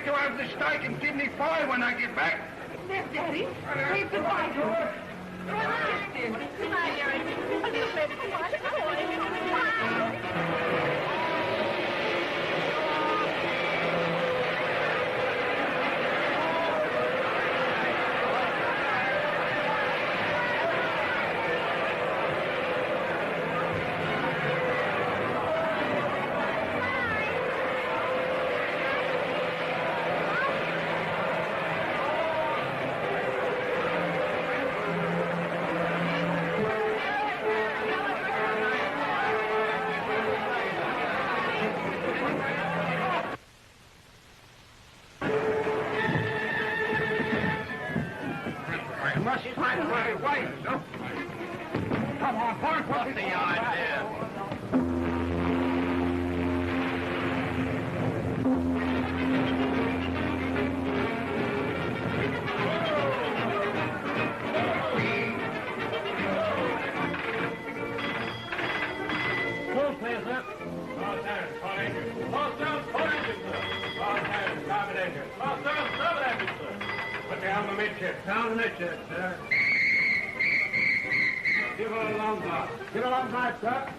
to have the steak and kidney pie when I get back. Yes, Daddy. Wave goodbye, George. Goodbye, Gary. A little bit. What's the idea? Full clear, sir. Lost hands, hot engine. Lost down, hot engine, sir. Lost hands, starboard engine. Lost down, starboard engine, sir. Put down the midship. Down the midship, sir. Give her a long blast. Give a long blast, sir.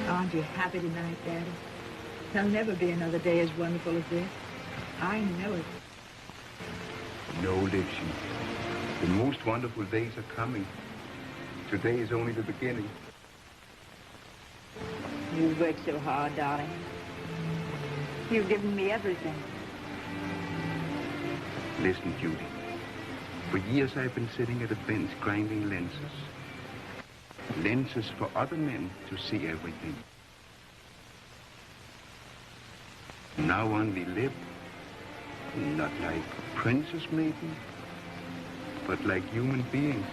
Aren't you happy tonight, Daddy? There'll never be another day as wonderful as this. I know it. No, Lipsy. The most wonderful days are coming. Today is only the beginning. You've worked so hard, darling. You've given me everything. Listen, Judy. For years I've been sitting at a bench grinding lenses. Lenses for other men to see everything. Now only live, not like princes maybe, but like human beings.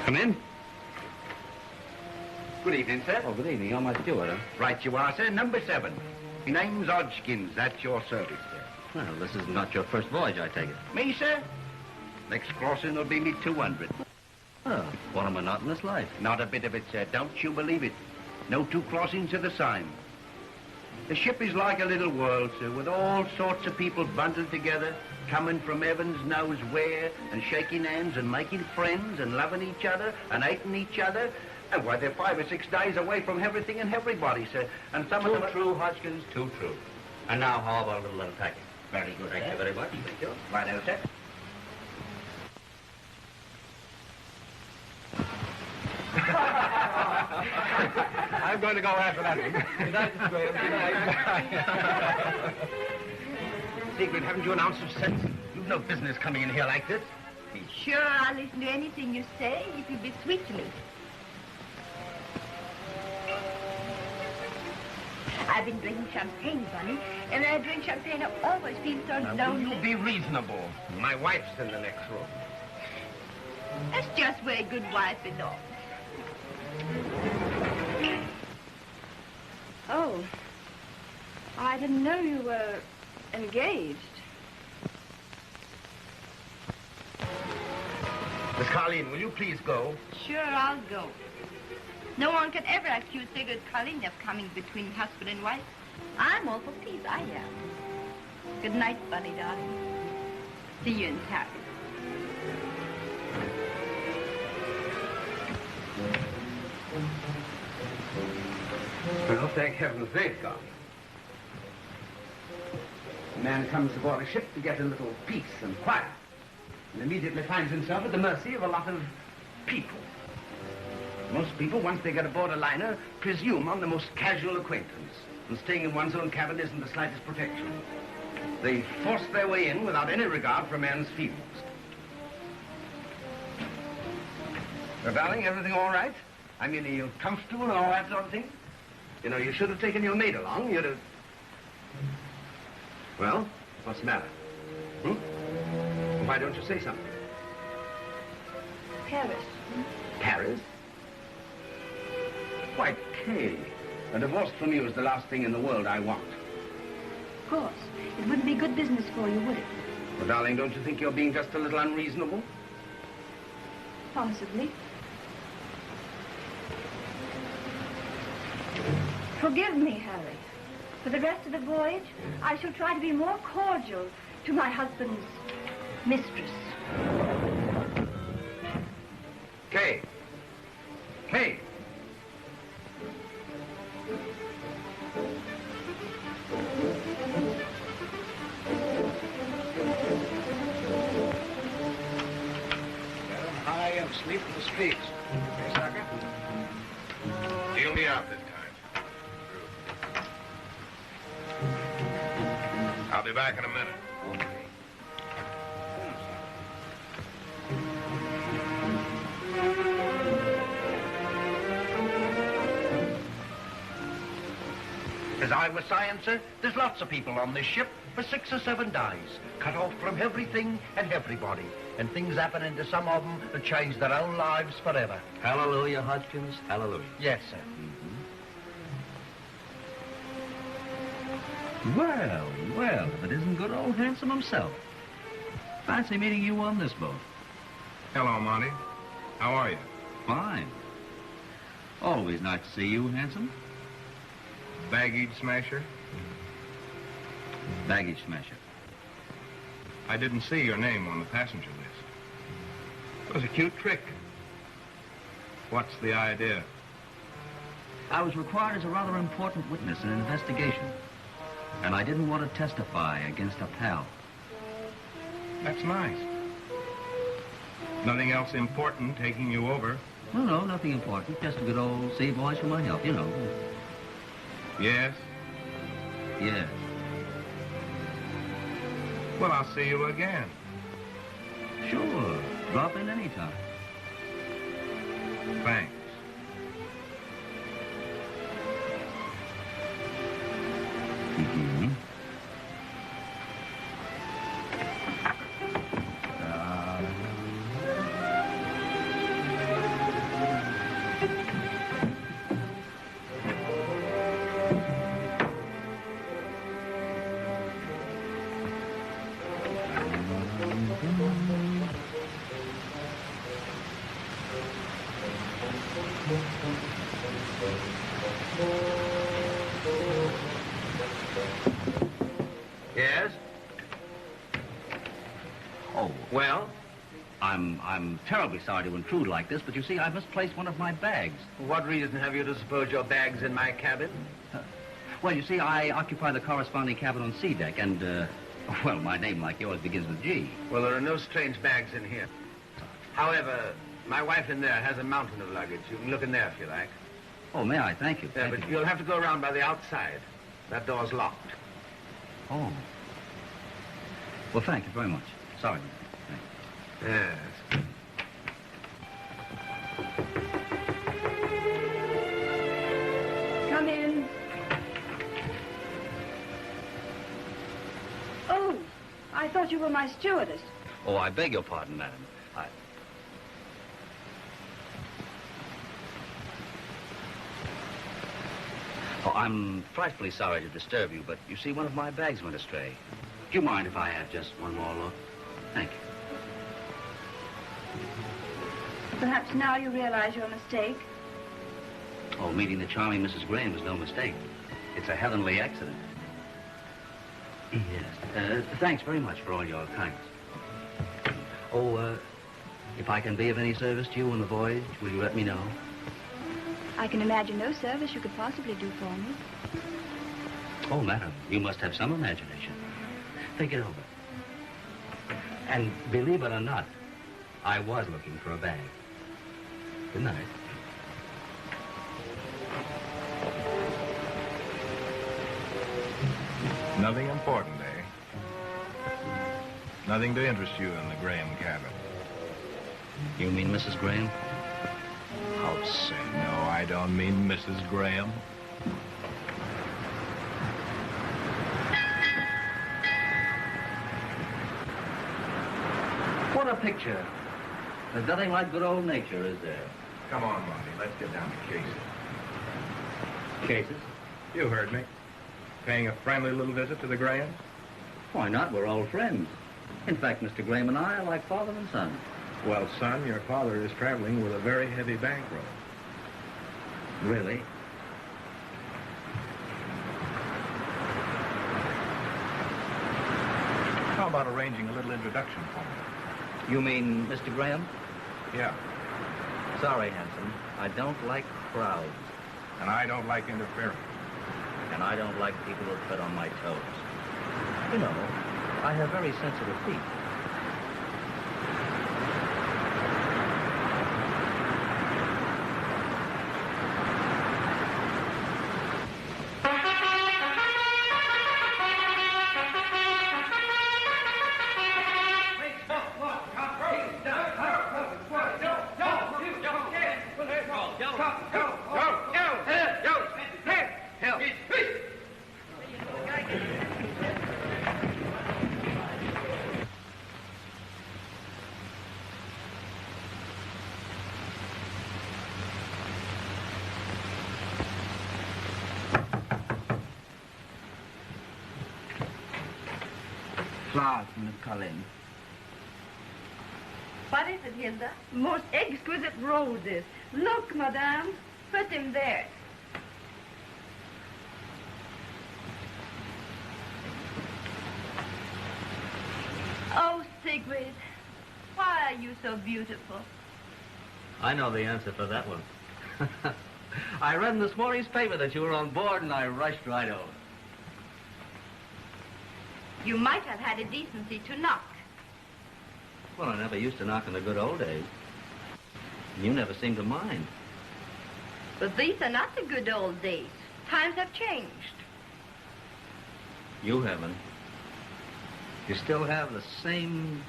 Come in. Good evening, sir. Oh, good evening. You're my steward, huh? Right you are, sir. Number 7. My name's Hodgkins. That's your service, sir. Well, this is not your first voyage, I take it. Me, sir? Next crossing will be me 200. Oh, what a monotonous life. Not a bit of it, sir. Don't you believe it. No 2 crossings are the same. The ship is like a little world, sir, with all sorts of people bundled together, coming from heavens knows where, and shaking hands and making friends and loving each other and hating each other. And why, they're 5 or 6 days away from everything and everybody, sir. And some of them... Too true, Hodgkins, too true. And now, how about a little unpacking? Very good. Thank you very much. Thank you. Right, sir. I'm going to go after that one. Good night, Mr. Graham. Good night. Secret, haven't you an ounce of sense? You've no business coming in here like this. Sure, I'll listen to anything you say if you'll be sweet to me. I've been drinking champagne, Bunny, and when I drink champagne, I always feel so lonely. Will you be reasonable? My wife's in the next room. That's just where a good wife belongs. Oh, I didn't know you were engaged. Miss Colleen, will you please go? Sure, I'll go. No one can ever accuse Sigurd Colleen of coming between husband and wife. I'm all for peace, I am. Good night, Bunny, darling. See you in Paris. Well, thank heavens they've gone. A man comes aboard a ship to get a little peace and quiet, and immediately finds himself at the mercy of a lot of people. Most people, once they get aboard a liner, presume on the most casual acquaintance, and staying in one's own cabin isn't the slightest protection. They force their way in without any regard for a man's feelings. Well, darling, everything all right? I mean, are you comfortable and all that sort of thing? You know, you should have taken your maid along. You'd have... Well, what's the matter? Why don't you say something? Paris. Paris? Why, Kay, a divorce from you is the last thing in the world I want. Of course. It wouldn't be good business for you, would it? Well, darling, don't you think you're being just a little unreasonable? Possibly. Forgive me, Harry. For the rest of the voyage, I shall try to be more cordial to my husband's mistress. Kay. Kay. High and sleep in the streets. Hey, sucker? Deal me out this time. I'll be back in a minute. As I was saying, sir, there's lots of people on this ship for 6 or 7 days, cut off from everything and everybody. And things happening to some of them that change their own lives forever. Hallelujah, Hodgkins, hallelujah. Yes, sir. Well, well, if it isn't good old Handsome himself. Fancy meeting you on this boat. Hello, Monty. How are you? Fine. Always nice to see you, Handsome. Baggage smasher? Baggage smasher. I didn't see your name on the passenger list. It was a cute trick. What's the idea? I was required as a rather important witness in an investigation. And I didn't want to testify against a pal. That's nice. Nothing else important taking you over? No, nothing important. Just a good old sea voyage for my help, you know. Yes? Yes. Well, I'll see you again. Sure. Drop in anytime. Thanks. Mm-hmm. Yes? Oh, Well? I'm terribly sorry to intrude like this, but you see, I misplaced one of my bags. What reason have you to suppose your bag's in my cabin? Well, you see, I occupy the corresponding cabin on C deck, and, well, my name, like yours, begins with G. Well, there are no strange bags in here. However, my wife in there has a mountain of luggage. You can look in there if you like. Oh, may I? Thank you. Yeah, Thank but you. you'll have to go around by the outside. That door's locked. Oh. Well, thank you very much. Sorry. Thank you. Yes. Come in. Oh, I thought you were my stewardess. Oh, I beg your pardon, madam. Oh, I'm frightfully sorry to disturb you, but you see, one of my bags went astray. Do you mind if I have just one more look? Thank you. Perhaps now you realize your mistake. Oh, meeting the charming Mrs. Graham was no mistake. It's a heavenly accident. Yes. Thanks very much for all your kindness. Oh, if I can be of any service to you on the voyage, will you let me know? I can imagine no service you could possibly do for me. Oh, madam, you must have some imagination. Think it over. And believe it or not, I was looking for a bag. Good night. Nothing important, eh? Nothing to interest you in the Graham cabin. You mean Mrs. Graham? Oh, say, no, I don't mean Mrs. Graham. What a picture. There's nothing like good old nature, is there? Come on, Monty, let's get down to cases. Cases? You heard me. Paying a friendly little visit to the Grahams? Why not? We're old friends. In fact, Mr. Graham and I are like father and son. Well, son, your father is traveling with a very heavy bankroll. Really? How about arranging a little introduction for me? You mean Mr. Graham? Yeah, Sorry, Hanson. I don't like crowds. and I don't like interference. And I don't like people who tread on my toes. You know, I have very sensitive feet. Flowers, Miss Collins. What is it, Hilda? Most exquisite roses. Look, madame. Put them there. Oh, Sigrid, why are you so beautiful? I know the answer for that one. I read in this morning's paper that you were on board, and I rushed right over. You might have had a decency to knock. Well, I never used to knock in the good old days. You never seemed to mind. But these are not the good old days. Times have changed. You haven't. You still have the same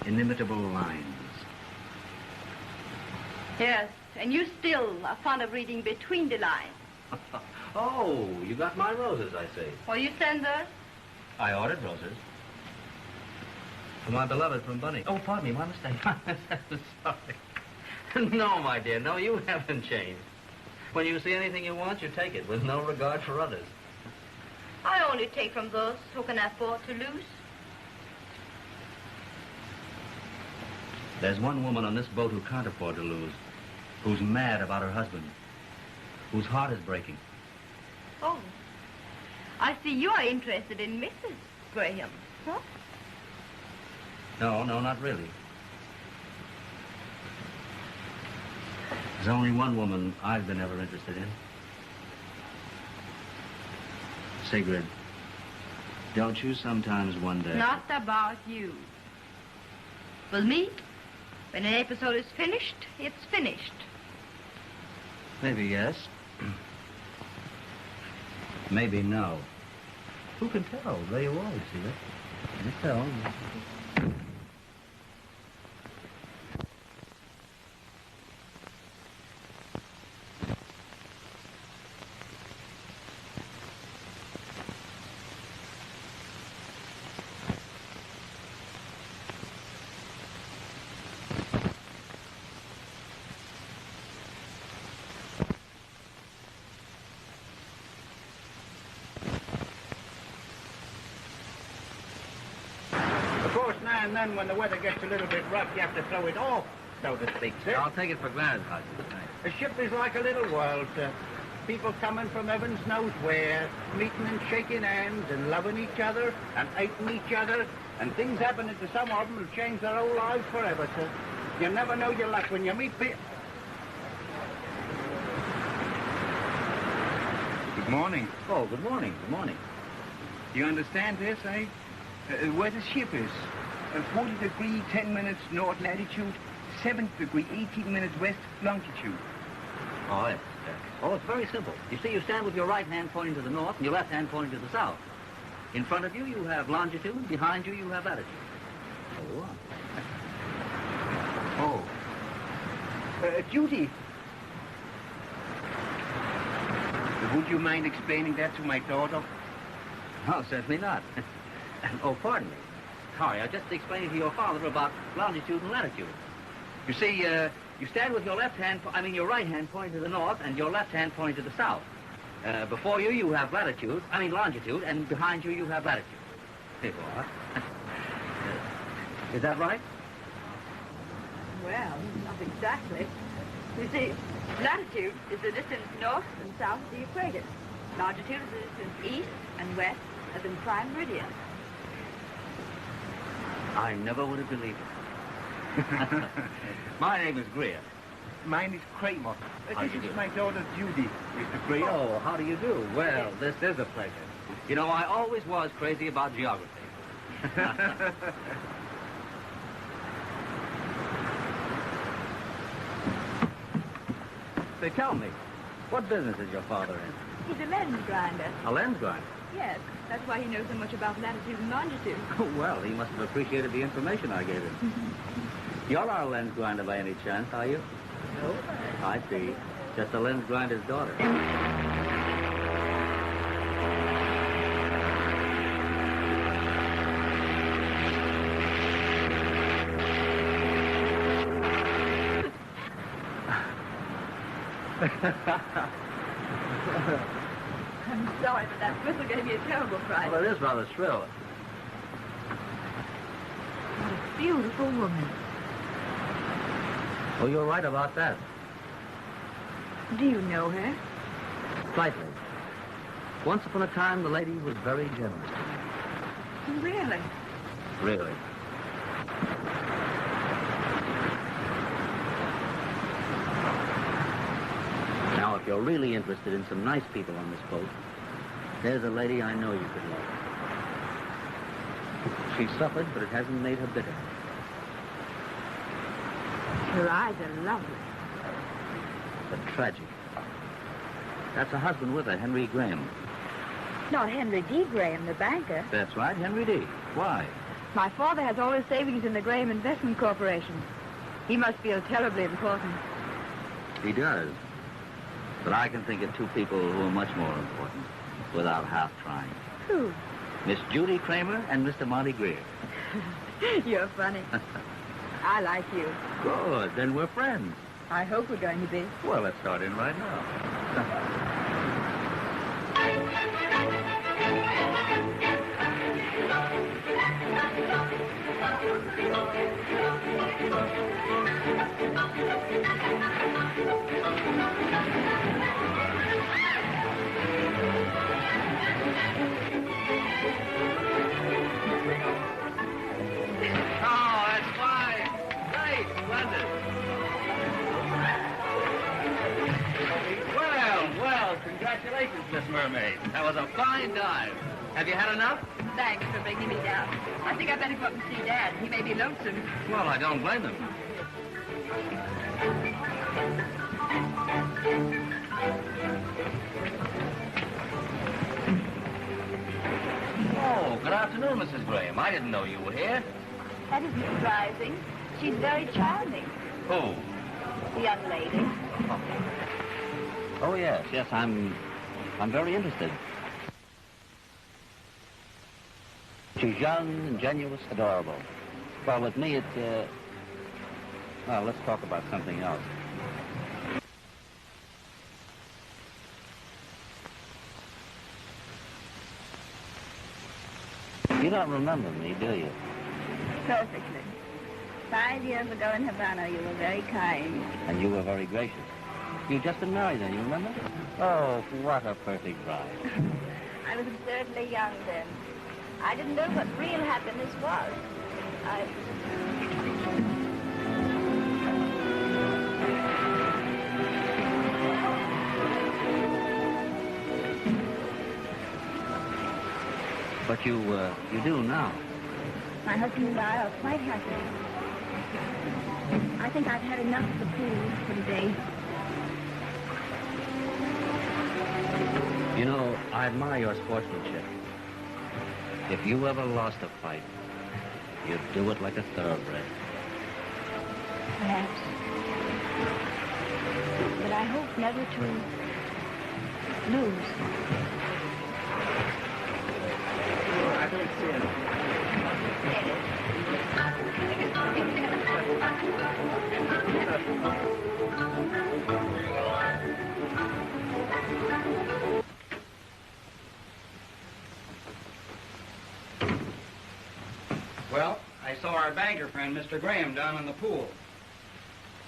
inimitable lines. Yes, and you still are fond of reading between the lines. Oh, you got my roses, I see. Will you send those? I ordered roses. For my beloved from Bunny. Oh, pardon me, my mistake. Sorry. No, my dear, no, you haven't changed. When you see anything you want, you take it, with no regard for others. I only take from those who can afford to lose. There's one woman on this boat who can't afford to lose, who's mad about her husband, whose heart is breaking. Oh, I see you are interested in Mrs. Graham, huh? No, not really. There's only one woman I've been ever interested in. Sigrid, don't you sometimes wonder... Not about you. With me, when an episode is finished, it's finished. Maybe yes. Maybe no. Who can tell? There you are, you see that? Can't tell. Now and then, when the weather gets a little bit rough, you have to throw it off, so to speak, sir. I'll take it for granted, Hodges. A ship is like a little world, sir. People coming from heavens knows where, meeting and shaking hands and loving each other and hating each other. And things happening to some of them will change their whole lives forever, sir. You never know your luck when you meet people. Good morning. Oh, good morning. Good morning. You understand this, eh? Where the ship is. 40 degree, 10 minutes north latitude, 7th degree, 18 minutes west longitude. Oh, yes. Oh, it's very simple. You see, you stand with your right hand pointing to the north and your left hand pointing to the south. In front of you, you have longitude. Behind you, you have latitude. Oh. Judy. Would you mind explaining that to my daughter? No, certainly not. Oh, pardon me. Sorry, I just explained to your father about longitude and latitude. You see, you stand with your your right hand pointing to the north and your left hand pointing to the south. Before you, you have longitude, and behind you, you have latitude. There you are. Is that right? Well, not exactly. You see, latitude is the distance north and south of the equator. Longitude is the distance east and west as in prime meridian. I never would have believed it. My name is Greer. Mine is Kramer. This is my daughter, Judy, Mr. Kramer. Oh, how do you do? Well, this is a pleasure. You know, I always was crazy about geography. Say, tell me, what business is your father in? He's a lens grinder. A lens grinder? Yes, that's why he knows so much about latitude and longitude. Well, he must have appreciated the information I gave him. You're not a lens grinder by any chance, are you? No. I see. Just a lens grinder's daughter. I'm sorry, but that whistle gave me a terrible fright. Well, it is rather shrill. What a beautiful woman. Well, you're right about that. Do you know her? Slightly. Once upon a time, the lady was very generous to me. Really? Really. Now, if you're really interested in some nice people on this boat, there's a lady I know you could love. She suffered, but it hasn't made her bitter. Her eyes are lovely. But tragic. That's her husband with her, Henry Graham. Not Henry D. Graham, the banker. That's right, Henry D. Why? My father has all his savings in the Graham Investment Corporation. He must feel terribly important. He does. But I can think of two people who are much more important, without half trying. Who? Miss Judy Kramer and Mr. Monty Greer. You're funny. I like you. Good, then we're friends. I hope we're going to be. Well, let's start in right now. Oh, that's fine. Great, splendid. Congratulations, Miss Mermaid. That was a fine dive. Have you had enough? Thanks for bringing me down. I think I better go up and see Dad. He may be lonesome. Well, I don't blame him. Oh, good afternoon, Mrs. Graham. I didn't know you were here. That isn't surprising. She's very charming, Who? the young lady. Oh, yes. Yes, I'm very interested. She's young, ingenuous, adorable. Well, with me, it's, well, let's talk about something else. You don't remember me, do you? Perfectly. 5 years ago in Havana, you were very kind. And you were very gracious. You'd just been married then, you remember? Oh, what a perfect bride. I was absurdly young then. I didn't know what real happiness was. But you do now. My husband and I are quite happy. I think I've had enough of the pool for today. You know, I admire your sportsmanship. If you ever lost a fight, you'd do it like a thoroughbred. Perhaps. But I hope never to lose. I don't see it. Well, I saw our banker friend, Mr. Graham, down in the pool.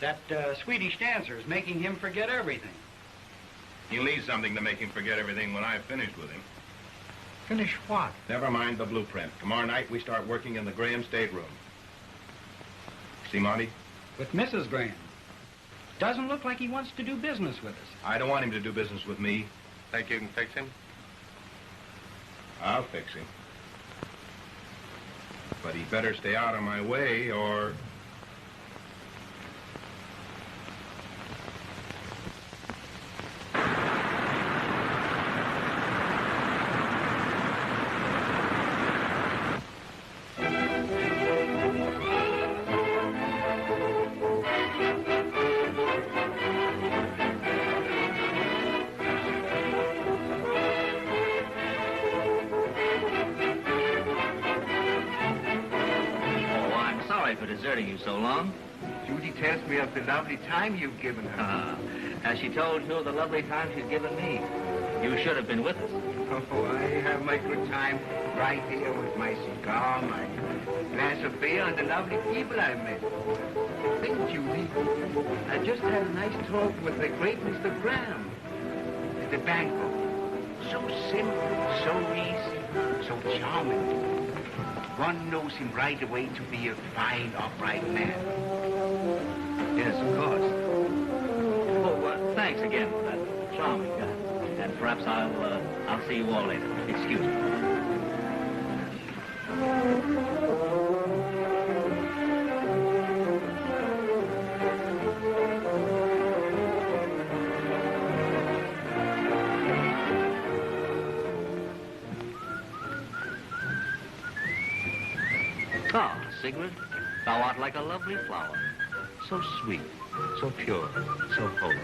That Swedish dancer is making him forget everything. He'll need something to make him forget everything when I've finished with him. Finish what? Never mind the blueprint. Tomorrow night we start working in the Graham stateroom. See, Monty? With Mrs. Graham. Doesn't look like he wants to do business with us. I don't want him to do business with me. Think you can fix him? I'll fix him. But he better stay out of my way or... Deserting you so long. Judy tells me of the lovely time you've given her. Has she told you of the lovely time she's given me? You should have been with us. Oh, I have my good time right here with my cigar, my glass of beer, and the lovely people I've met. Think, Judy, I just had a nice talk with the great Mr. Graham at the banker. So simple, so easy, so charming. One knows him right away to be a fine, upright man. Yes, of course. Oh, well, thanks again for that charming guy. And perhaps I'll see you all later. Excuse me. Ah, Sigrid, thou art like a lovely flower. So sweet, so pure, so holy.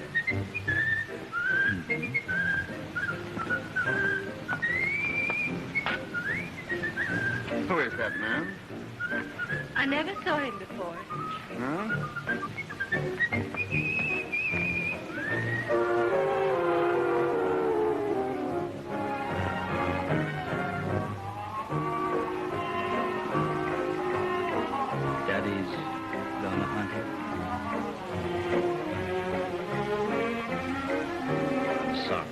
Who is that man? I never saw him before. Huh? Daddy's gone hunting. Sorry.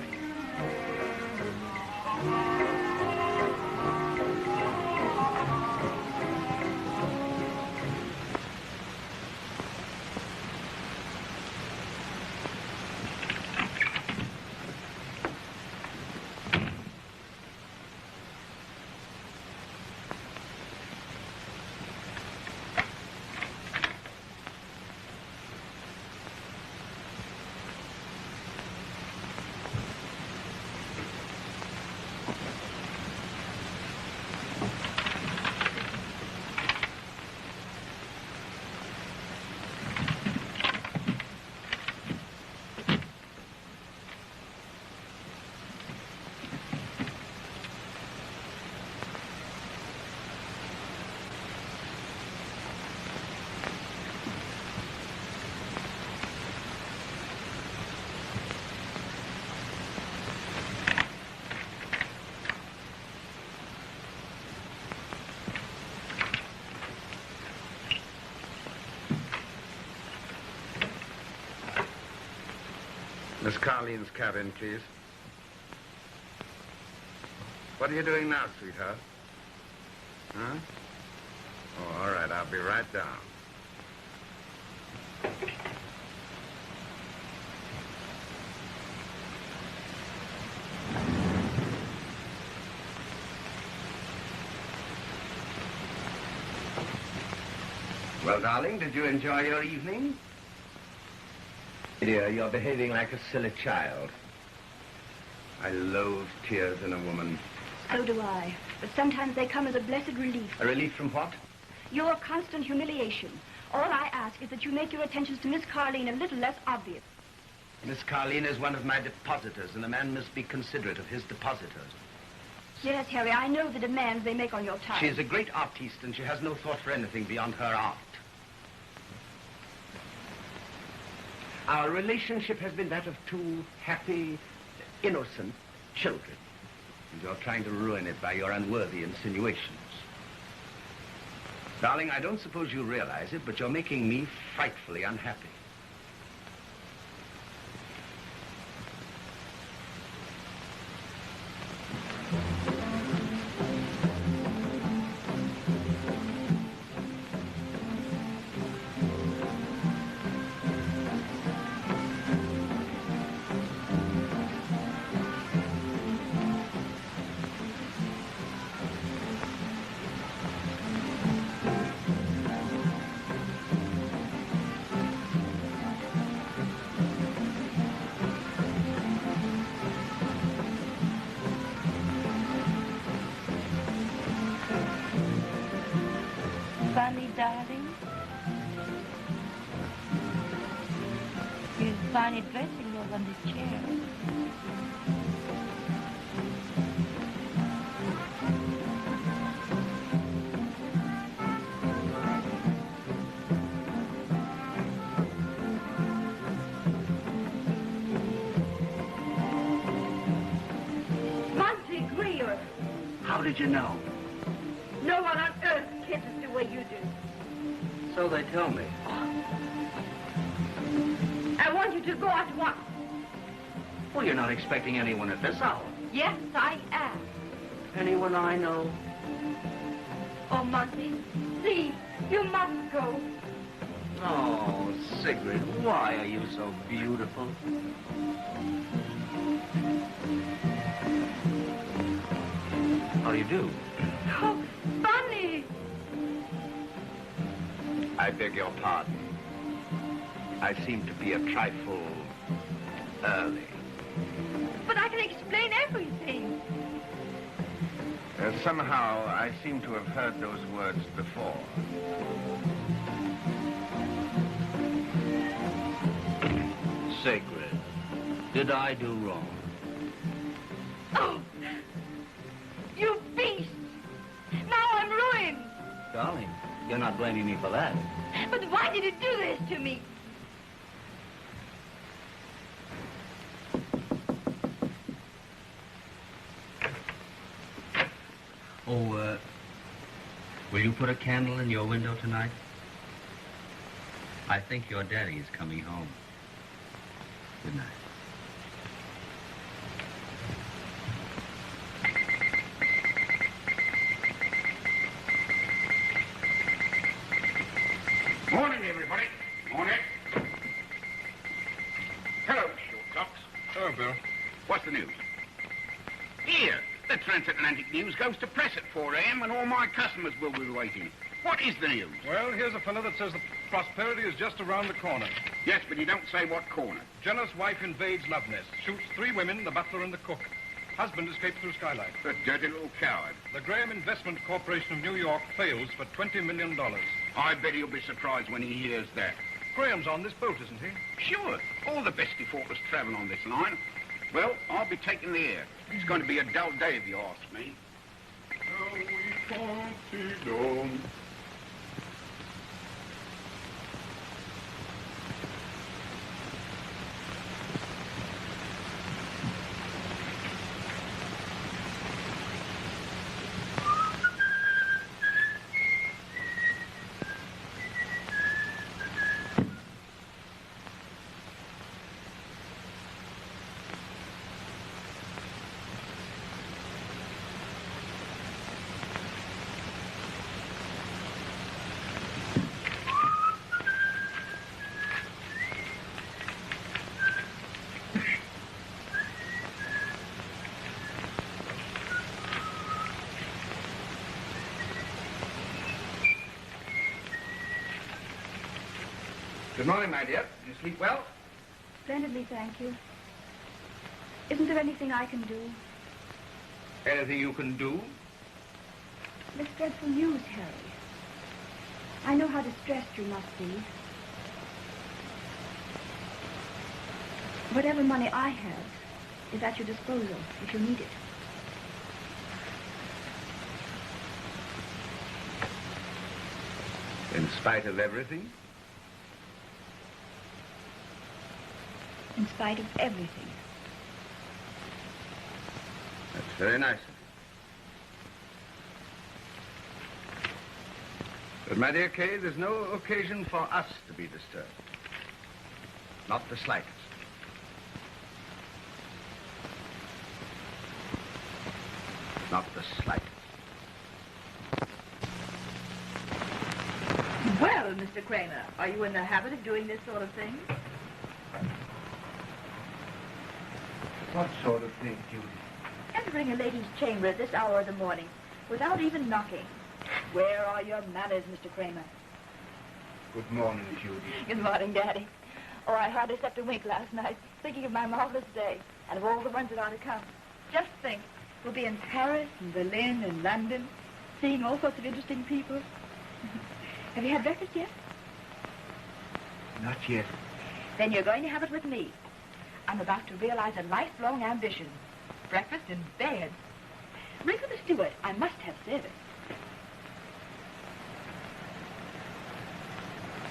Miss Carlene's cabin, please. What are you doing now, sweetheart? Huh? Oh, all right. I'll be right down. Well, darling, did you enjoy your evening? Dear, you're behaving like a silly child. I loathe tears in a woman. So do I. But sometimes they come as a blessed relief. A relief from what? Your constant humiliation. All I ask is that you make your attentions to Miss Carlene a little less obvious. Miss Carlene is one of my depositors, and a man must be considerate of his depositors. Yes, Harry, I know the demands they make on your time. She is a great artiste, and she has no thought for anything beyond her art. Our relationship has been that of two happy, innocent children. And you're trying to ruin it by your unworthy insinuations. Darling, I don't suppose you realize it, but you're making me frightfully unhappy. Funny, darling. You'll find it dressing over on this chair. Monty Greer! How did you know? No one on earth kisses the way you do. So they tell me. I want you to go at once. Well, you're not expecting anyone at this hour. Yes, I am. Anyone I know? Oh, Monty, please, you must go. Oh, Sigrid, why are you so beautiful? How do you do? Oh, funny. I beg your pardon. I seem to be a trifle early. But I can explain everything. Somehow, I seem to have heard those words before. Sigrid, did I do wrong? Oh, you beast! Now I'm ruined. Darling, you're not blaming me for that. But why did you do this to me? Oh, will you put a candle in your window tonight? I think your daddy is coming home. Good night. Morning, everybody. Morning. Hello, Short Tops. Oh, Bill. What's the news? Here, the Transatlantic news goes to press at 4 a.m. and all my customers will be waiting. What is the news? Well, here's a fellow that says the prosperity is just around the corner. Yes, but you don't say what corner. Jealous wife invades love nest. Shoots 3 women, the butler and the cook. Husband escapes through skylight. The dirty little coward. The Graham Investment Corporation of New York fails for $20 million. I bet he'll be surprised when he hears that. Graham's on this boat, isn't he? Sure, all the best defaulters travel on this line. Well, I'll be taking the air. It's going to be a dull day if you ask me. Good morning, my dear. Did you sleep well? Splendidly, thank you. Isn't there anything I can do? Anything you can do? This dreadful news, Harry. I know how distressed you must be. Whatever money I have is at your disposal if you need it. In spite of everything? In spite of everything. That's very nice of you. But, my dear Kay, there's no occasion for us to be disturbed. Not the slightest. Not the slightest. Well, Mr. Kramer, are you in the habit of doing this sort of thing? What sort of thing, Judy? Entering a lady's chamber at this hour of the morning without even knocking. Where are your manners, Mr. Kramer? Good morning, Judy. Good morning, Daddy. Oh, I hardly slept a wink last night, thinking of my marvelous day and of all the ones that are to come. Just think, we'll be in Paris and Berlin and London, seeing all sorts of interesting people. Have you had breakfast yet? Not yet. Then you're going to have it with me. I'm about to realize a lifelong ambition. Breakfast in bed. Ring for the steward. I must have service.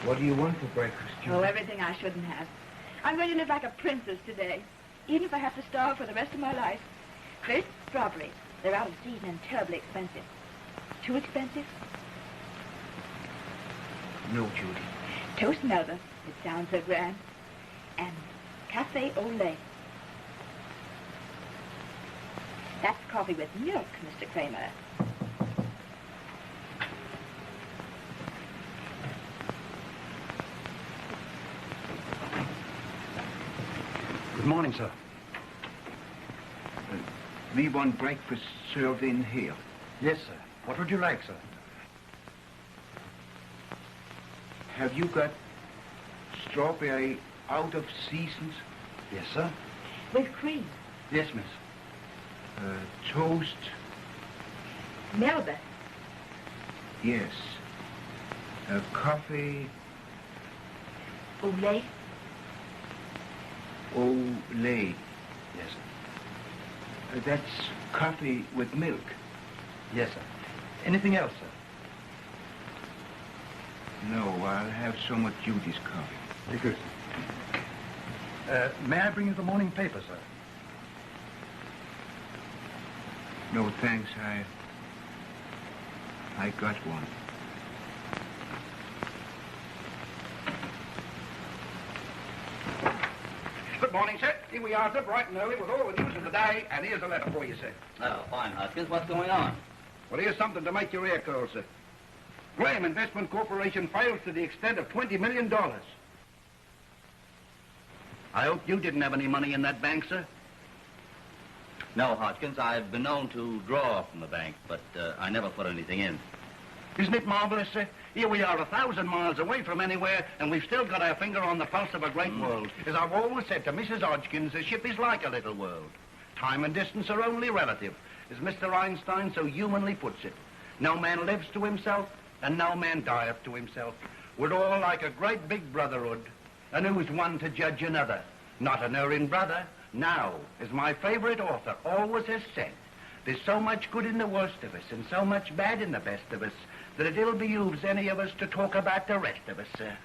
What do you want for breakfast, Judy? Oh, everything I shouldn't have. I'm going to live like a princess today, even if I have to starve for the rest of my life. First, strawberries. They're out of season and terribly expensive. Too expensive? No, Judy. Toast Melba. It sounds so grand. And cafe au lait. That's coffee with milk, Mr. Kramer. Good morning, sir. We want breakfast served in here. Yes, sir. What would you like, sir? Have you got strawberry out of seasons? Yes, sir. With cream. Yes, miss. Toast? Melba. Yes. Coffee? Au lait. Au lait. Yes, sir. That's coffee with milk. Yes, sir. Anything else, sir? No, I'll have some of Judy's coffee. Very good, sir. May I bring you the morning paper, sir? No, thanks. I got one. Good morning, sir. Here we are, sir, bright and early with all the news of the day, and here's a letter for you, sir. Oh, fine, Hoskins. What's going on? Well, here's something to make your ear curl, sir. Graham Investment Corporation fails to the extent of $20 million. I hope you didn't have any money in that bank, sir. No, Hodgkins. I've been known to draw from the bank, but I never put anything in. Isn't it marvelous, sir? Here we are 1,000 miles away from anywhere, and we've still got our finger on the pulse of a great world. As I've always said to Mrs. Hodgkins, a ship is like a little world. Time and distance are only relative, as Mr. Einstein so humanly puts it. No man lives to himself, and no man dieth to himself. We're all like a great big brotherhood, and who's one to judge another? Not an erring brother. Now, as my favorite author always has said, there's so much good in the worst of us and so much bad in the best of us that it ill behooves any of us to talk about the rest of us, sir.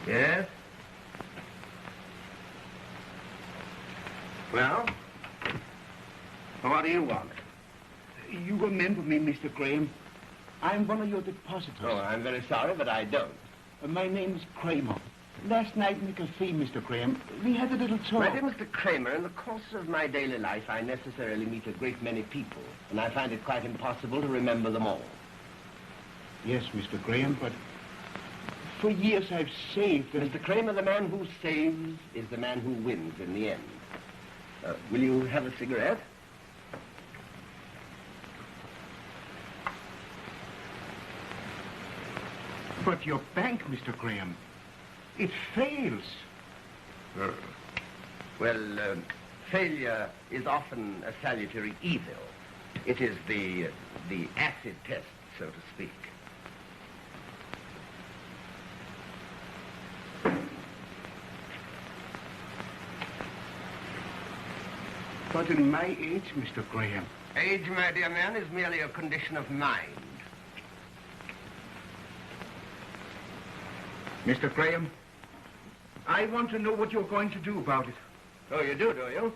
Yes? Well? What do you want? You remember me, Mr. Graham? I'm one of your depositors. Oh, I'm very sorry, but I don't. My name's Kramer. Last night in the cafe, Mr. Graham, we had a little talk. My dear Mr. Kramer, in the course of my daily life, I necessarily meet a great many people, and I find it quite impossible to remember them all. Yes, Mr. Graham, but for years I've saved and... Mr. Kramer, the man who saves is the man who wins in the end. Will you have a cigarette? But your bank, Mr. Graham, it fails. Well, failure is often a salutary evil. It is the acid test, so to speak. But in my age, Mr. Graham... Age, my dear man, is merely a condition of mind. Mr. Graham, I want to know what you're going to do about it. Oh, you do you?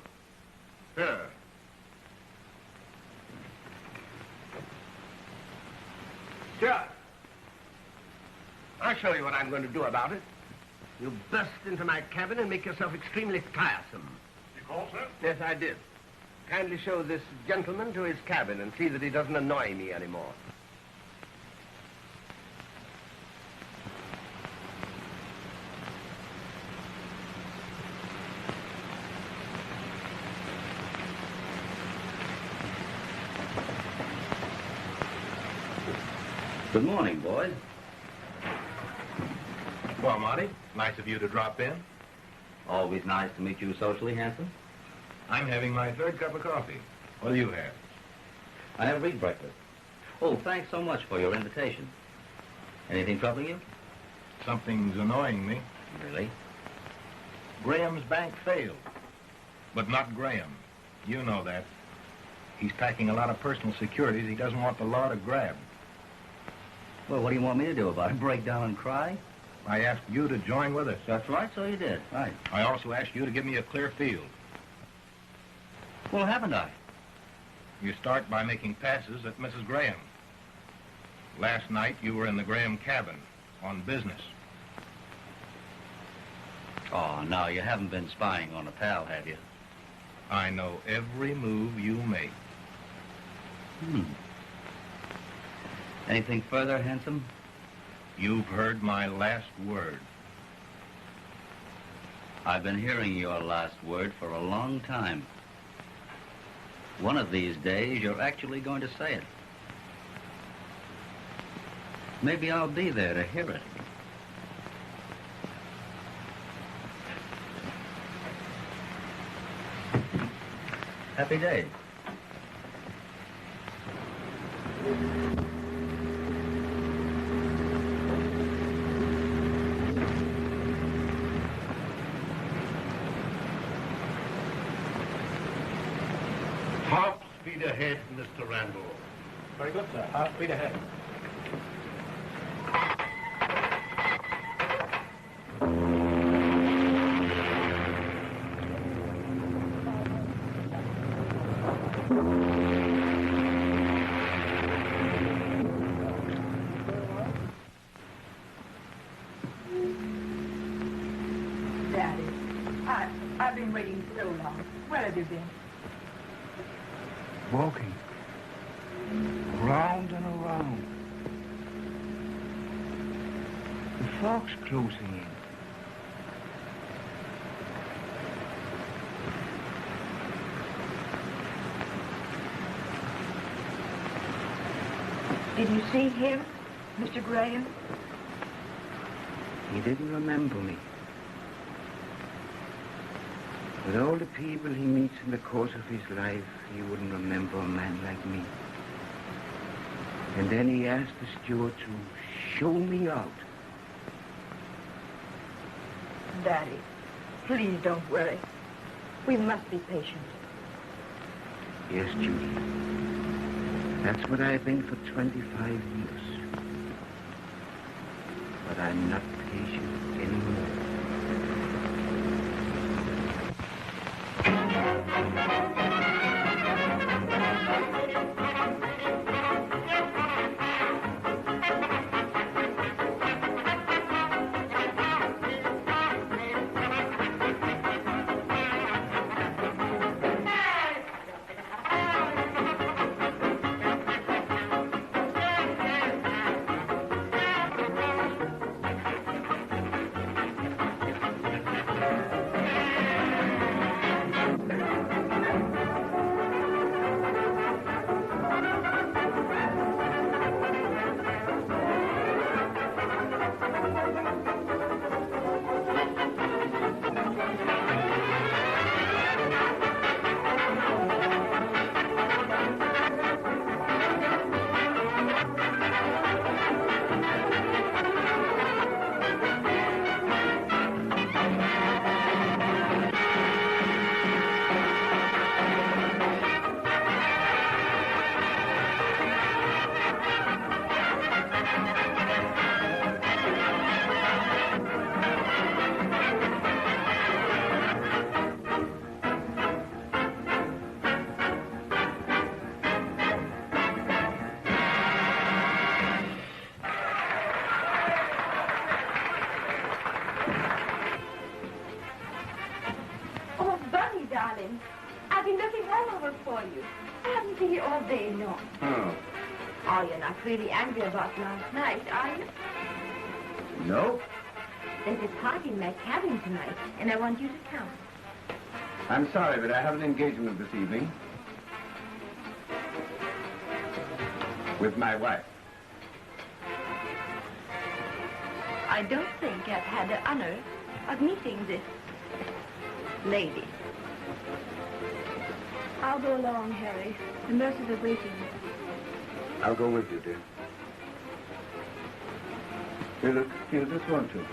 Sure. Sure. I'll show you what I'm going to do about it. You burst into my cabin and make yourself extremely tiresome. You call, sir? Yes, I did. Kindly show this gentleman to his cabin and see that he doesn't annoy me anymore. Good morning, boys. Well, Marty, nice of you to drop in. Always nice to meet you socially, handsome. I'm having my third cup of coffee. What do you have? I have a big breakfast. Oh, thanks so much for your invitation. Anything troubling you? Something's annoying me. Really? Graham's bank failed. But not Graham. You know that. He's packing a lot of personal securities he doesn't want the law to grab. Well, what do you want me to do about it? Break down and cry? I asked you to join with us. That's right, so you did. Right. I also asked you to give me a clear field. Well, haven't I? You start by making passes at Mrs. Graham. Last night, you were in the Graham cabin on business. Oh, no, you haven't been spying on a pal, have you? I know every move you make. Anything further, handsome? You've heard my last word. I've been hearing your last word for a long time. One of these days, you're actually going to say it. Maybe I'll be there to hear it. Happy days. Half speed ahead, Mr. Randall. Very good, sir. Half speed ahead. Daddy, I've been waiting so long. Where have you been? Walking. Round and around. The fog's closing in. Did you see him, Mr. Graham? He didn't remember me. With all the people he meets in the course of his life, he wouldn't remember a man like me. And then he asked the steward to show me out. Daddy, please don't worry. We must be patient. Yes, Judy. That's what I've been for 25 years. But I'm not patient anymore. over for you. I haven't seen you all day long. Oh. Oh, you're not really angry about last night, are you? No? There's a party in my cabin tonight, and I want you to come. I'm sorry, but I have an engagement this evening. With my wife. I don't think I've had the honor of meeting this lady. I'll go along, Harry. The nurses are waiting. I'll go with you, dear. You just want to.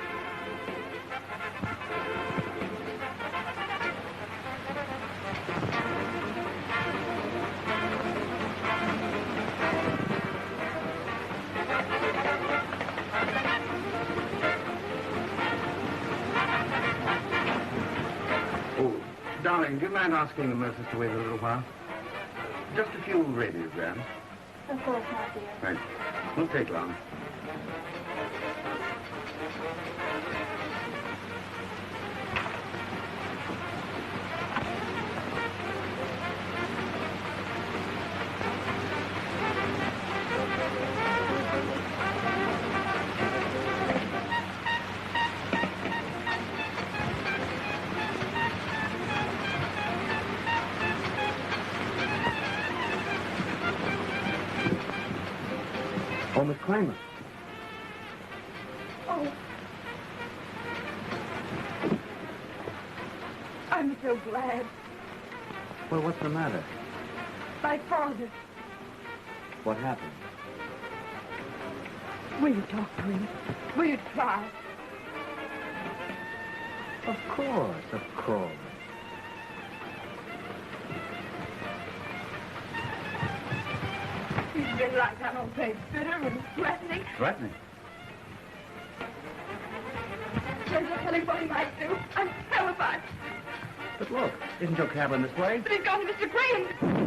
Oh, darling, do you mind asking the nurses to wait a little while? Just a few radiograms. Of course not, dear. Thanks. Won't take long. Oh, Miss Kramer. Oh. I'm so glad. Well, what's the matter? My father. What happened? Will you talk to him? Will you try? Of course, of course. He's been like that all day, bitter and threatening. Threatening? There's no telling what he might do. I'm terrified. But look, isn't your cabin this way? But he's gone to Mr. Graham.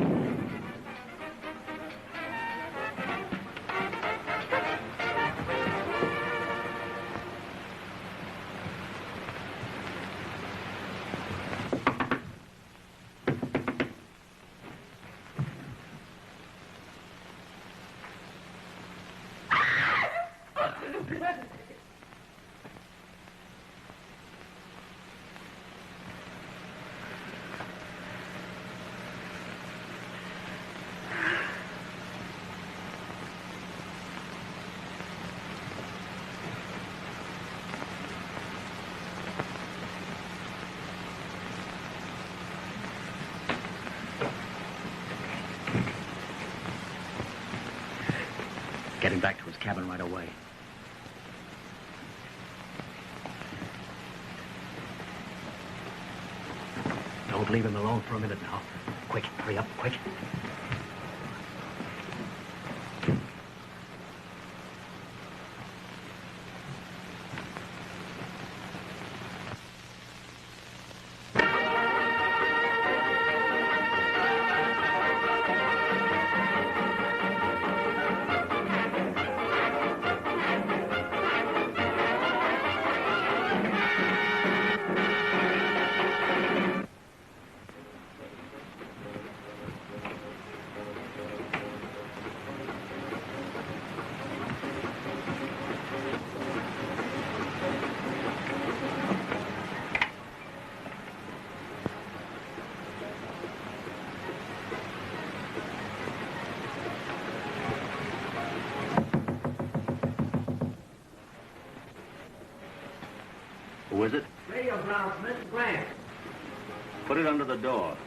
Get him back to his cabin right away. Don't leave him alone for a minute now. Quick, hurry up, quick. Who is it? Radio ground, Mr. Grant. Put it under the door.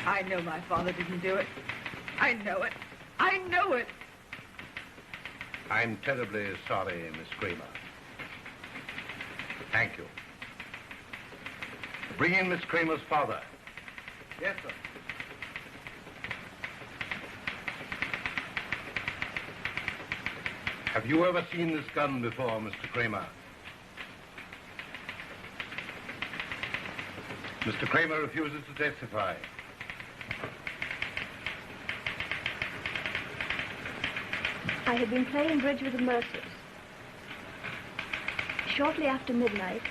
I know my father didn't do it. I know it. I know it. I'm terribly sorry, Miss Kramer. Thank you. Bring in Miss Kramer's father. Yes, sir. Have you ever seen this gun before, Mr. Kramer? Mr. Kramer refuses to testify. I had been playing bridge with the Mercers. Shortly after midnight,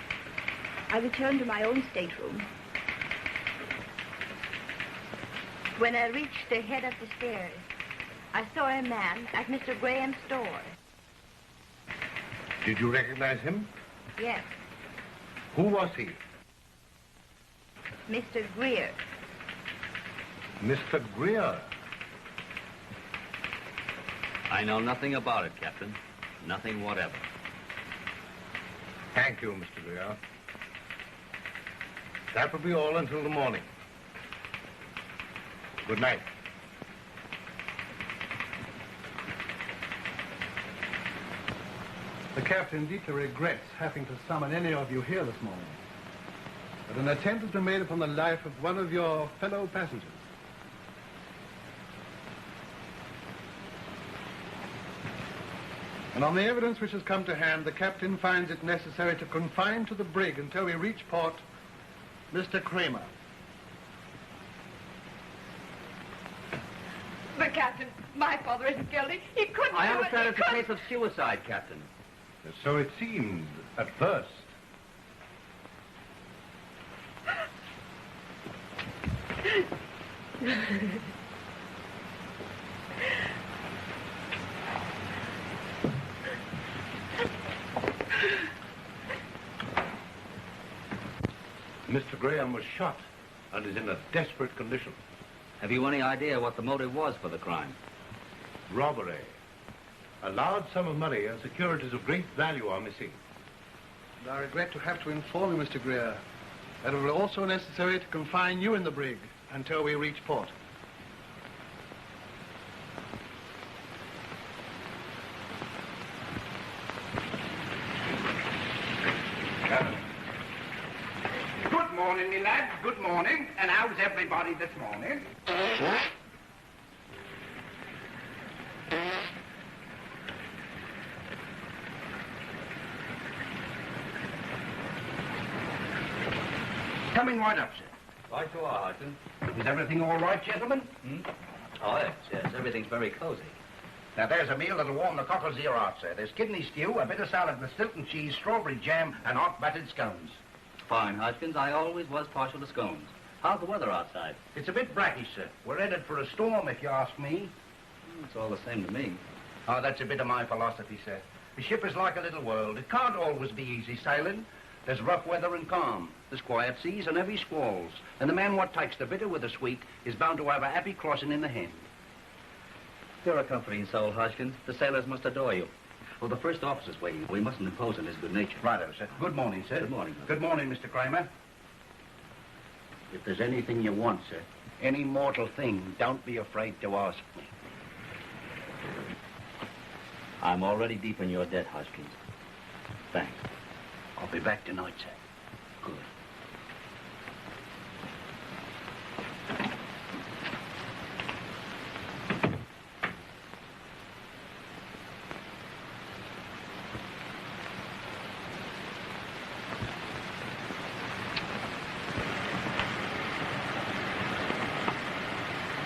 I returned to my own stateroom. When I reached the head of the stairs, I saw a man at Mr. Graham's door. Did you recognize him? Yes, Who was he? Mr. Greer. Mr. Greer. I know nothing about it, Captain. Nothing whatever. Thank you, Mr. Greer. That will be all until the morning. Good night. The captain deeply regrets having to summon any of you here this morning. But an attempt has been made upon the life of one of your fellow passengers. And on the evidence which has come to hand, the captain finds it necessary to confine to the brig until we reach port Mr. Kramer. But, Captain, my father isn't guilty. He couldn't I do it. understand He it's a couldn't. case of suicide, Captain. So it seemed at first. Mr. Graham was shot and is in a desperate condition. Have you any idea what the motive was for the crime? Robbery. A large sum of money and securities of great value are missing. And I regret to have to inform you, Mr. Greer, that it will also necessary to confine you in the brig until we reach port. Good morning, me lads. Good morning. And how's everybody this morning? Coming right up, sir. Right you are, Hudson. Is everything all right, gentlemen? Oh, yes. Everything's very cozy. Now, there's a meal that'll warm the cockles of your heart, sir. There's kidney stew, a bit of salad with Stilton cheese, strawberry jam, and hot battered scones. Fine, Hodgkins. I always was partial to scones. How's the weather outside? It's a bit brackish, sir. We're headed for a storm, if you ask me. It's all the same to me. Oh, that's a bit of my philosophy, sir. The ship is like a little world. It can't always be easy sailing. There's rough weather and calm. There's quiet seas and heavy squalls. And the man what takes the bitter with the sweet is bound to have a happy crossing in the hen. You're a comforting soul, Hodgkins. The sailors must adore you. Well, the first officer's waiting. We mustn't impose on his good nature. Righto, sir. Good morning, sir. Good morning. Good morning, Mr. Kramer. If there's anything you want, sir, any mortal thing, don't be afraid to ask me. I'm already deep in your debt, Hodgkins. Thanks. I'll be back tonight, sir. Good.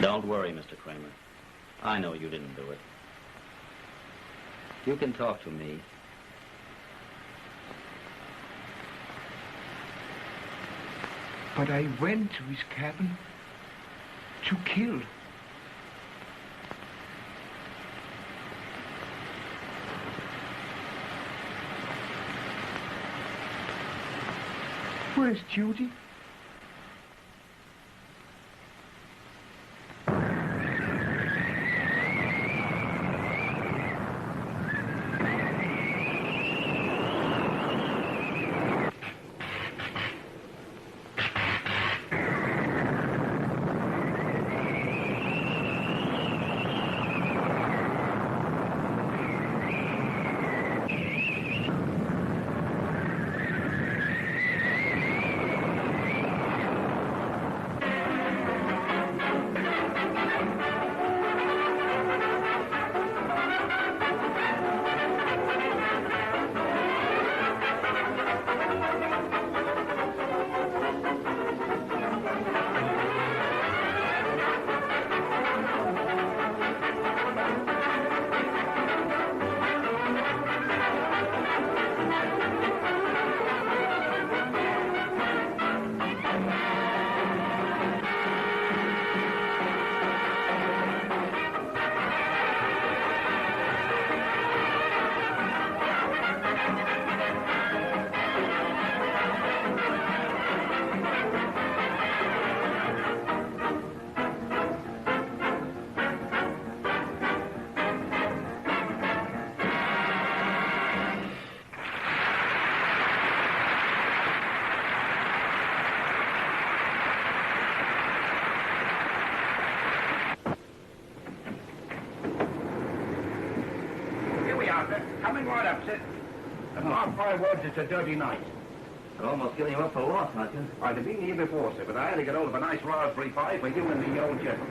Don't worry, Mr. Kramer. I know you didn't do it. You can talk to me. But I went to his cabin to kill. Where's Judy? Mark my words, it's a dirty night. I'd almost given you up for lost, Hutchins. I'd have been here before, sir, but I had to get hold of a nice raspberry pie for you and the old gentleman.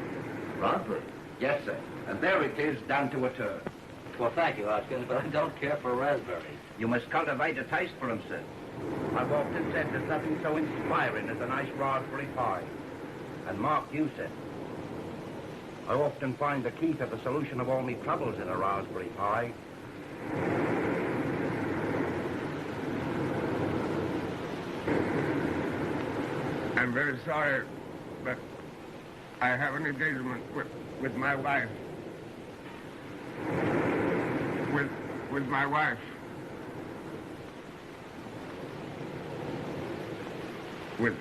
Raspberry? Yes, sir. And there it is, down to a turn. Well, thank you, Hutchins, but I don't care for raspberries. You must cultivate a taste for them, sir. I've often said there's nothing so inspiring as a nice raspberry pie. And mark you, sir. I often find the key to the solution of all my troubles in a raspberry pie. I'm very sorry, but I have an engagement with my wife. With my wife. With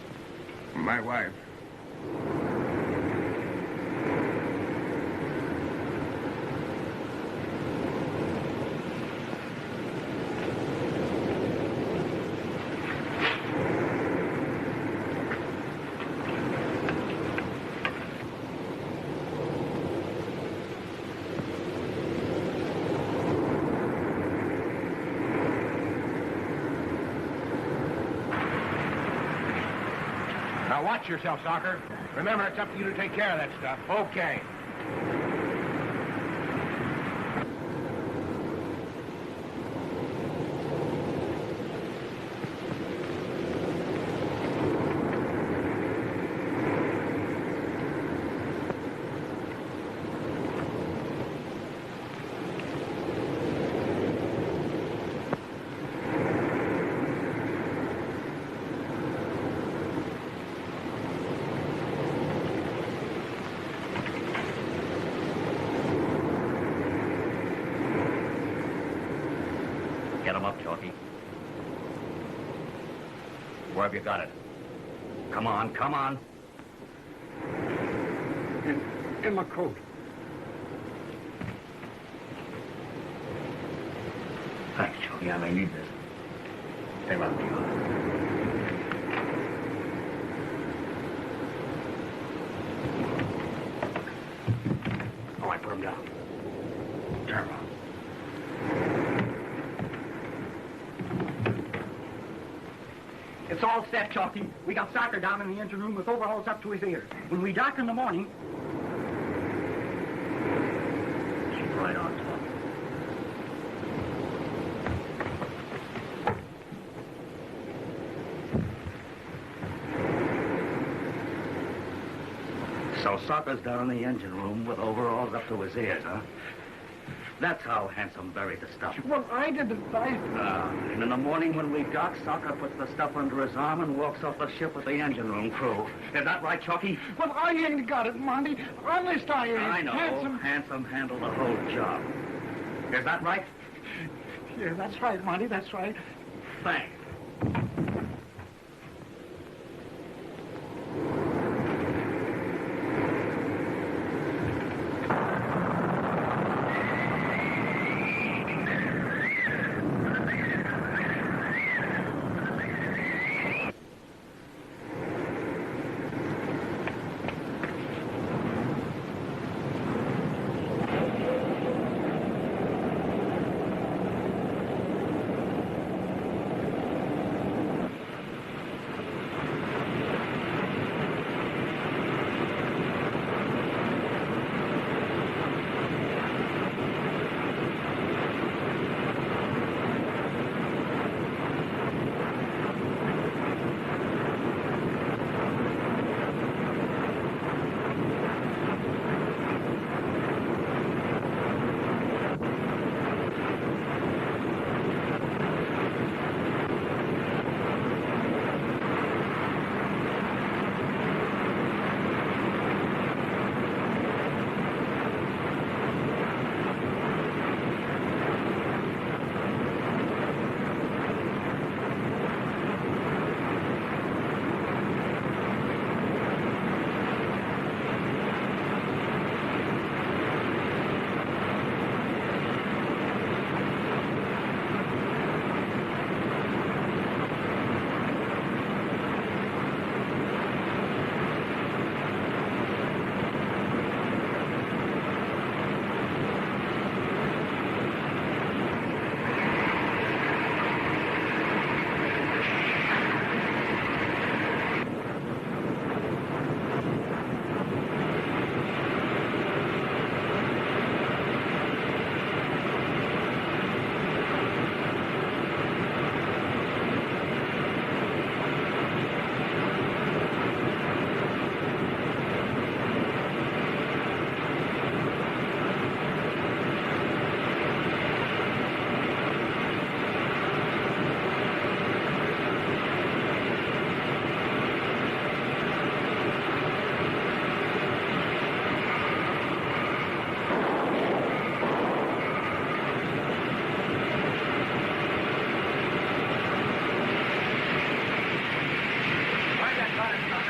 my wife. Now watch yourself, Soccer. Remember, it's up to you to take care of that stuff. Okay. Get him up, Chalky. Where have you got it? Come on, come on. In my coat. Thanks, Chalky. I may need this. Stay right where you are. All right, put him down. Turn around. It's all set, Chalky. We got Soccer down in the engine room with overalls up to his ears. When we dock in the morning... Keep right on, Chalky. So Soccer's down in the engine room with overalls up to his ears, huh? That's how Handsome buried the stuff. Well, I didn't. And in the morning when we dock, Soccer puts the stuff under his arm and walks off the ship with the engine room crew. Is that right, Chalky? Well, I ain't got it, Monty. Honest, I ain't. I know. Handsome handled the whole job. Is that right? Yeah, that's right, Monty. That's right. Thanks.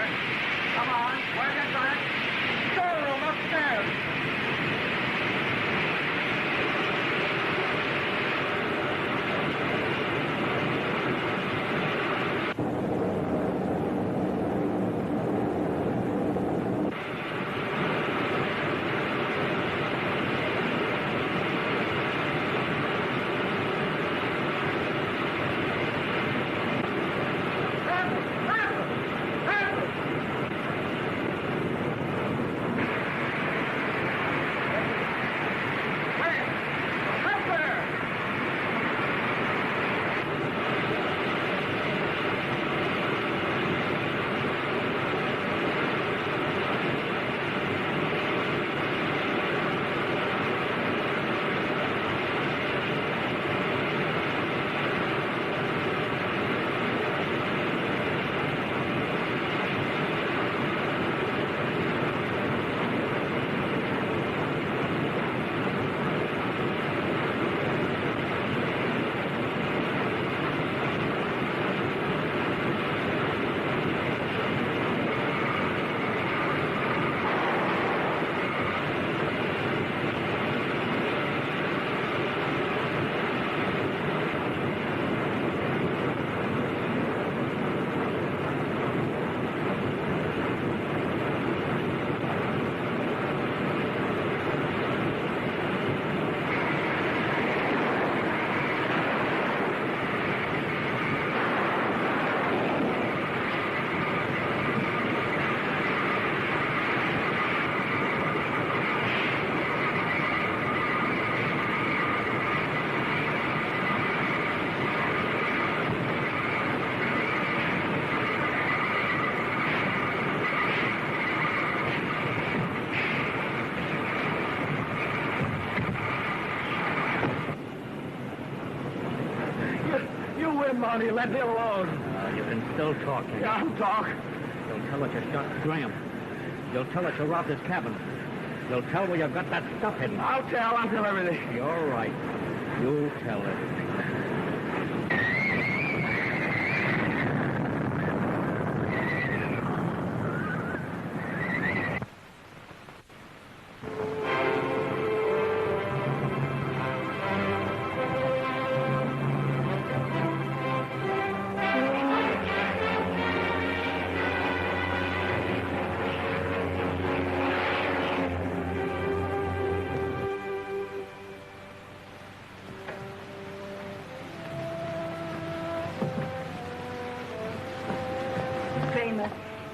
upstairs. Come on, where you going? Storeroom upstairs. Monty, let me alone. You can still talk. Yeah, I'll talk. You'll tell us you shot Graham. You'll tell us you robbed his cabin. You'll tell where you've got that stuff hidden. I'll tell everything. You're right. You'll tell everything.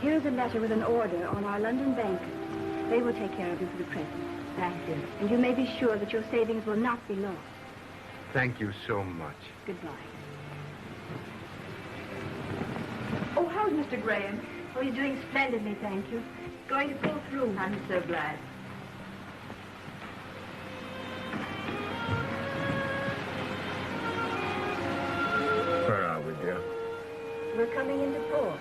Here's a letter with an order on our London bankers. They will take care of you for the present. Thank you. And you may be sure that your savings will not be lost. Thank you so much. Goodbye. Oh, how's Mr. Graham? Oh, he's doing splendidly, thank you. Going to pull through. I'm so glad. Where are we, dear? We're coming into port.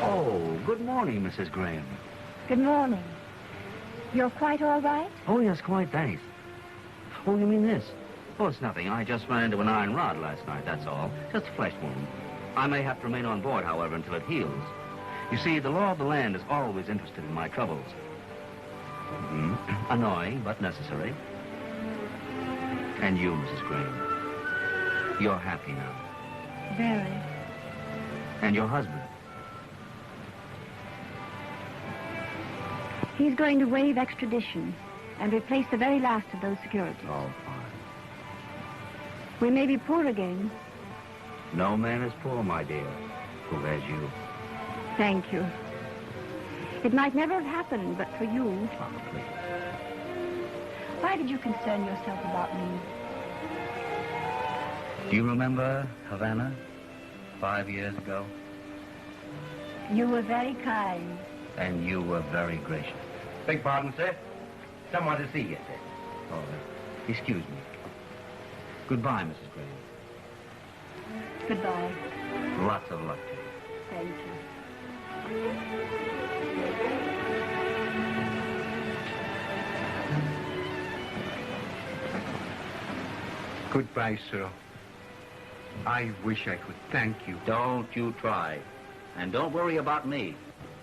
Oh, good morning, Mrs. Graham. Good morning. You're quite all right? Oh, yes, quite, thanks. Oh, you mean this? Oh, it's nothing. I just ran into an iron rod last night, that's all. Just a flesh wound. I may have to remain on board, however, until it heals. You see, the law of the land is always interested in my troubles. Annoying, but necessary. And you, Mrs. Graham, you're happy now. Very. And your husband? He's going to waive extradition and replace the very last of those securities. Oh, fine. We may be poor again. No man is poor, my dear, who has you. Thank you. It might never have happened but for you. Oh, please. Why did you concern yourself about me? Do you remember Havana 5 years ago? You were very kind. And you were very gracious. Beg pardon, sir. Someone to see you, sir. Oh, excuse me. Goodbye, Mrs. Graham. Goodbye. Lots of luck to you. Thank you. Goodbye, sir. I wish I could thank you. Don't you try. And don't worry about me.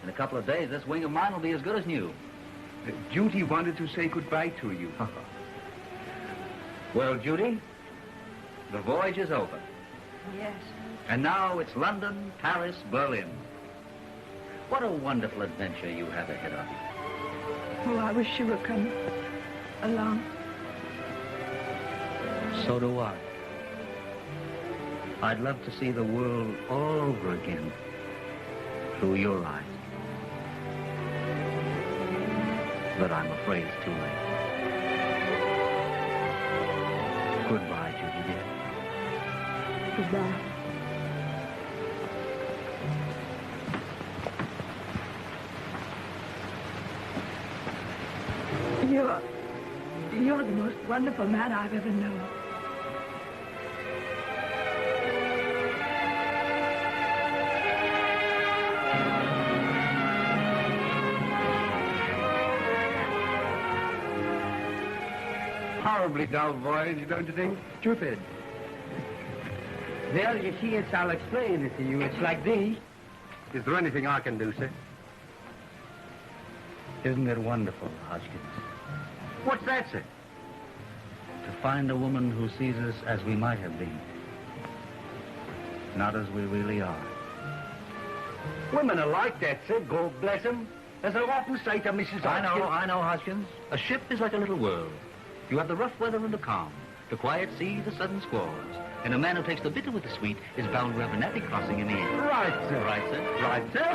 In a couple of days, this wing of mine will be as good as new. Judy wanted to say goodbye to you. Well, Judy, the voyage is over. Yes. And now it's London, Paris, Berlin. What a wonderful adventure you have ahead of you. Oh, I wish you would come along. So do I. I'd love to see the world all over again through your eyes. But I'm afraid it's too late. Goodbye, Judy dear. Goodbye. You're the most wonderful man I've ever known. Horribly dull voyage, don't you think? Stupid. Well, you see, I'll explain it to you. It's like this. Is there anything I can do, sir? Isn't it wonderful, Hodgkins? What's that, sir? To find a woman who sees us as we might have been. Not as we really are. Women are like that, sir. God bless them. As I often say to Mrs. Hodgkins. I know, Hodgkins. A ship is like a little world. You have the rough weather and the calm, the quiet sea, the sudden squalls. And a man who takes the bitter with the sweet is bound to have a nappy crossing in the end. Right, sir. Right, sir. Right, sir.